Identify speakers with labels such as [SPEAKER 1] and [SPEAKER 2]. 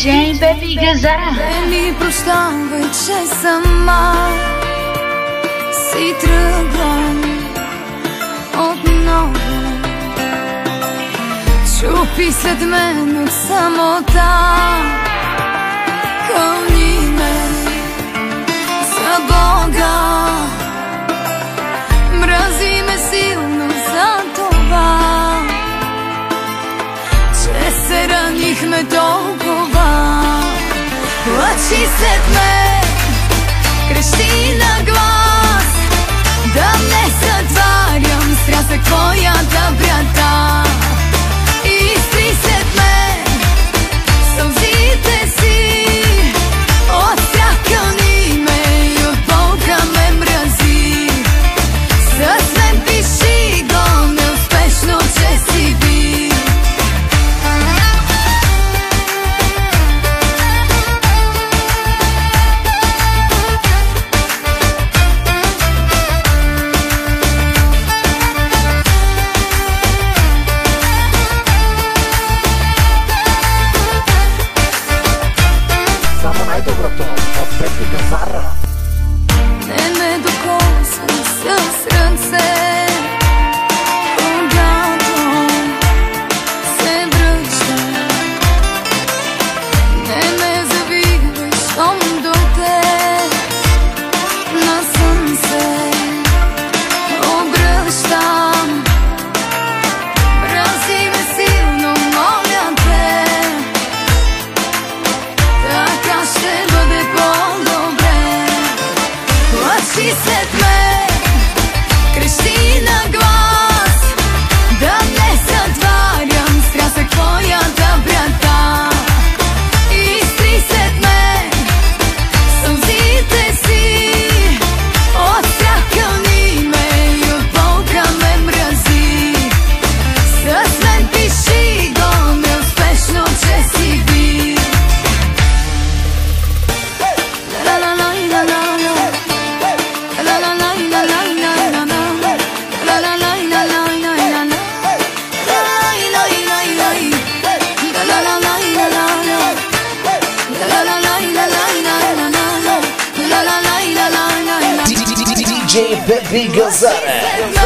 [SPEAKER 1] DJ Baby Gazzara.
[SPEAKER 2] Не ми прощавай, че сама си тръгвам отново. Чупи след мен от самота. Кълни ме за Бога. Мрази ме силно за това, че се ранихме толкова. Плачи след мен, крещи на глас, да не затварям стрясък твоята врата. Изтри след мен сълзите си, от страх кълни ме и от болка ме мрази. С мен пиши го неуспешно, че си би.
[SPEAKER 3] Само най-доброто от Baby Gazzara.
[SPEAKER 2] Не ме докосвай с ръце, когато се връща. Не ме завигвай, щом до теб насън се обръщам. Мрази ме силно, моля те, така ще бъде по-добре. Плачи след мен, крещи на глас, да не затварям стрясък твоята врата. Изтри след мен сълзите си, от страх кълни ме и от болка ме мрази. С мен пиши го неуспешно, че си би.
[SPEAKER 3] DJ Baby Gazzara.